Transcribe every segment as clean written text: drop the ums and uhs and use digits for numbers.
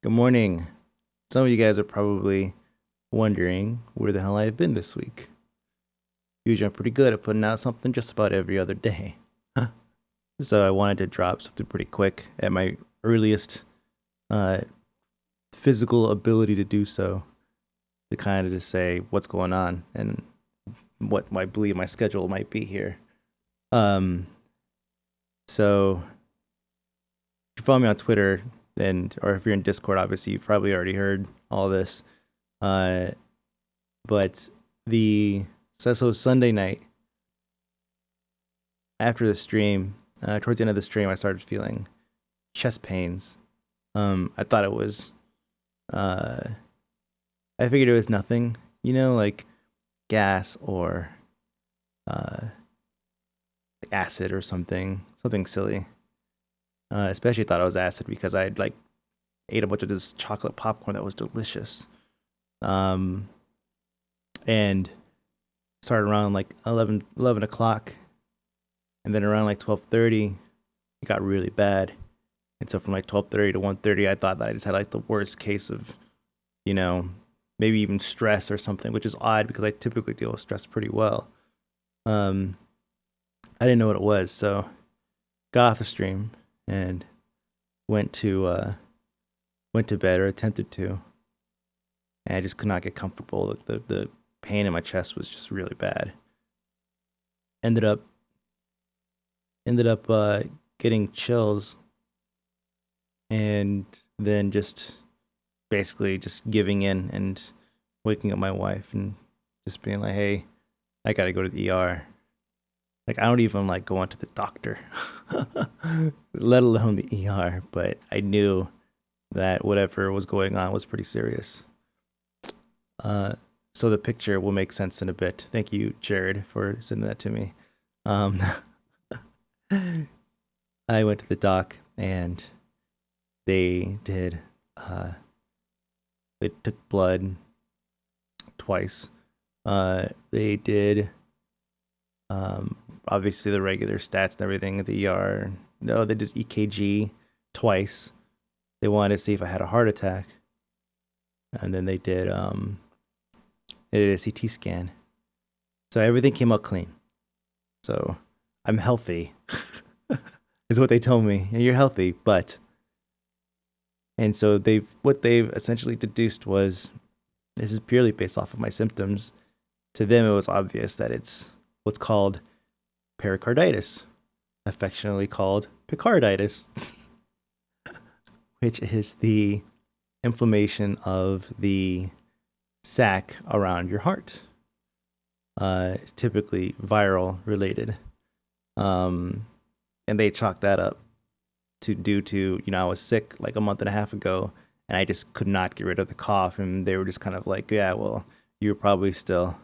Good morning. Some of you guys are probably wondering where the hell I've been this week. Usually I'm pretty good at putting out something just about every other day. So I wanted to drop something pretty quick at my earliest uh, physical ability to do so, to kind of just say what's going on and what I believe my schedule might be here. Um, so if you follow me on Twitter or if you're in Discord, obviously you've probably already heard all this. Uh, but the so Sunday night after the stream, towards the end of the stream, I started feeling chest pains. I thought it was, uh, I figured it was nothing, like gas or uh, acid or something silly. Especially thought it was acid because I like ate a bunch of this chocolate popcorn that was delicious. Um, and started around like 11 o'clock, and then around like 12:30 it got really bad. And so from like 12:30 to 1:30 I thought that I just had like the worst case of, you know maybe even stress or something, which is odd because I typically deal with stress pretty well. um I didn't know what it was, so got off the stream and went to went to bed, or attempted to, and I just could not get comfortable. The pain in my chest was just really bad. Ended up getting chills, and then just basically just giving in and waking up my wife and just being like, "Hey, I gotta go to the ER." Like, I don't even like going to the doctor, let alone the ER. But I knew that whatever was going on was pretty serious. Uh, so the picture will make sense in a bit. Thank you, Jared, for sending that to me. Um, I went to the doc, and they did. They took blood twice. They did, obviously, the regular stats and everything at the ER. No, they did EKG twice. They wanted to see if I had a heart attack, and then they did a CT scan. So everything came out clean. So I'm healthy, is what they told me. You're healthy, but, and so they've essentially deduced was, this is purely based off of my symptoms. To them, it was obvious that it's what's called pericarditis, affectionately called Picarditis, which is the inflammation of the sac around your heart, typically viral related. Um, and they chalked that up to due to, I was sick like a month and a half ago, and I just could not get rid of the cough, and they were just kind of like, yeah, well, you probably still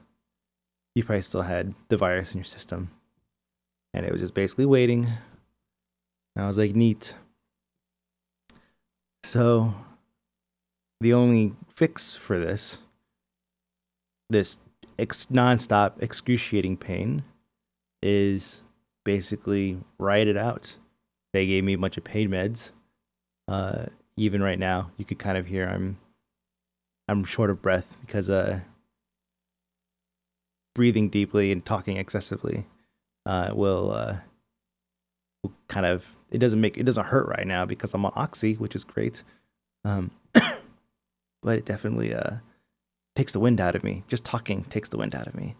you probably still had the virus in your system, and it was just basically waiting. And I was like, neat. So the only fix for this nonstop excruciating pain is basically write it out. They gave me a bunch of pain meds. Even right now, you could kind of hear I'm short of breath because breathing deeply and talking excessively will kind of, it doesn't hurt right now because I'm on oxy, which is great. Um, but it definitely takes the wind out of me. Just talking takes the wind out of me.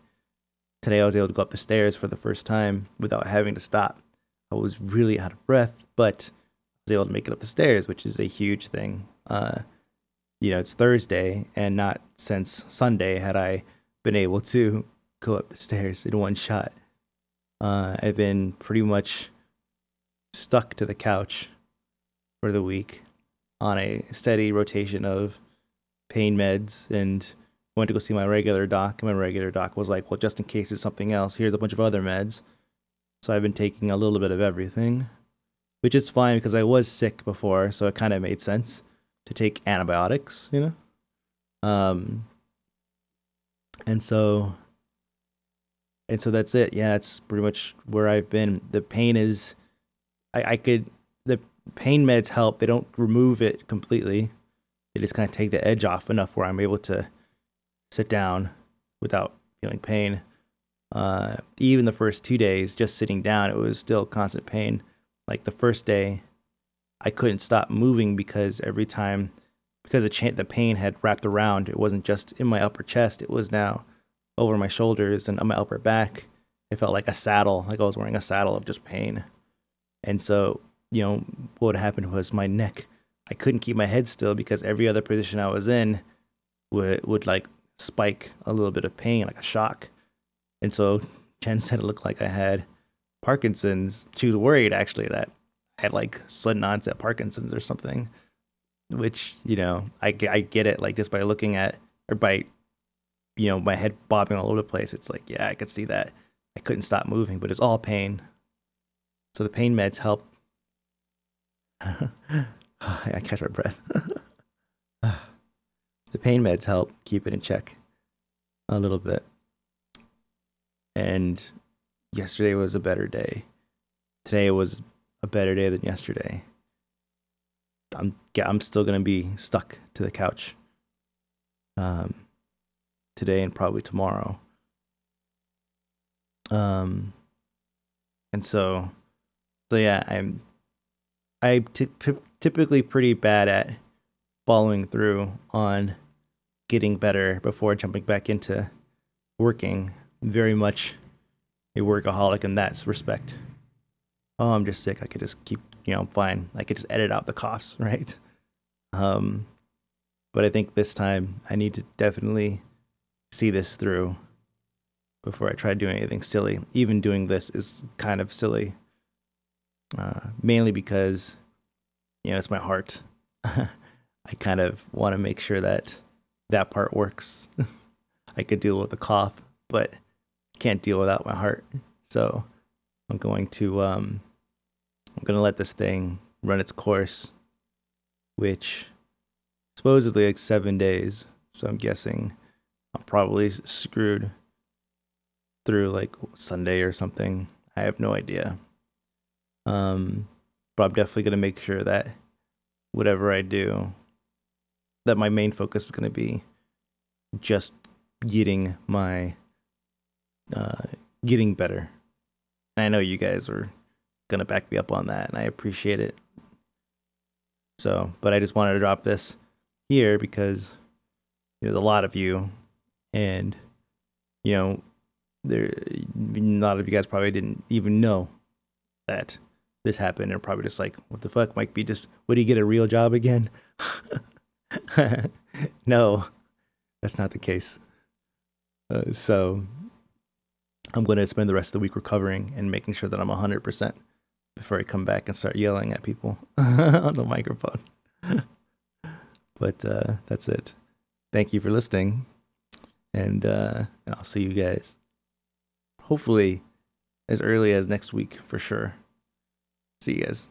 Today I was able to go up the stairs for the first time without having to stop. I was really out of breath, but I was able to make it up the stairs, which is a huge thing. It's Thursday, and not since Sunday had I been able to go up the stairs in one shot. I've been pretty much stuck to the couch for the week on a steady rotation of pain meds, and went to go see my regular doc. And my regular doc was like, well, just in case it's something else, here's a bunch of other meds. So I've been taking a little bit of everything, which is fine because I was sick before, so it kind of made sense to take antibiotics. Um, and so that's it. Yeah, it's pretty much where I've been. The pain is, the pain meds help. They don't remove it completely. they just kind of take the edge off enough where I'm able to sit down without feeling pain. Even the first 2 days, just sitting down, it was still constant pain. Like the first day, I couldn't stop moving because every time, because the pain had wrapped around, it wasn't just in my upper chest, it was now over my shoulders and on my upper back. It felt like a saddle, like I was wearing a saddle of just pain. And so, what happened was my neck, I couldn't keep my head still because every other position I was in would like spike a little bit of pain, like a shock. And so Jen said it looked like I had Parkinson's. She was worried actually that I had like sudden onset Parkinson's or something, which, I get it. Like just by looking at, or by, my head bobbing all over the place, it's like, yeah, I could see that. I couldn't stop moving, but it's all pain. So the pain meds help. I catch my breath. The pain meds help keep it in check a little bit. And yesterday was a better day. Today was a better day than yesterday. I'm still gonna be stuck to the couch today and probably tomorrow. And so yeah, I'm typically pretty bad at following through on getting better before jumping back into working. Very much a workaholic in that respect. Oh, I'm just sick. I could just keep, I'm fine. I could just edit out the coughs, right? But I think this time I need to definitely see this through before I try doing anything silly. Even doing this is kind of silly, mainly because, it's my heart. I kind of want to make sure that that part works. I could deal with the cough, but can't deal without my heart. So I'm going to let this thing run its course, which supposedly like 7 days. So I'm guessing I'm probably screwed through like Sunday or something. I have no idea. But I'm definitely gonna make sure that whatever I do, that my main focus is gonna be just getting my getting better. And I know you guys are gonna back me up on that, and I appreciate it. So, but I just wanted to drop this here because there's a lot of you, and there a lot of you guys probably didn't even know that this happened, and probably just like, what the fuck, Mike B? Just would he get a real job again? No, that's not the case. So I'm going to spend the rest of the week recovering and making sure that I'm 100% before I come back and start yelling at people on the microphone. But that's it. Thank you for listening. And I'll see you guys hopefully as early as next week for sure. See you guys.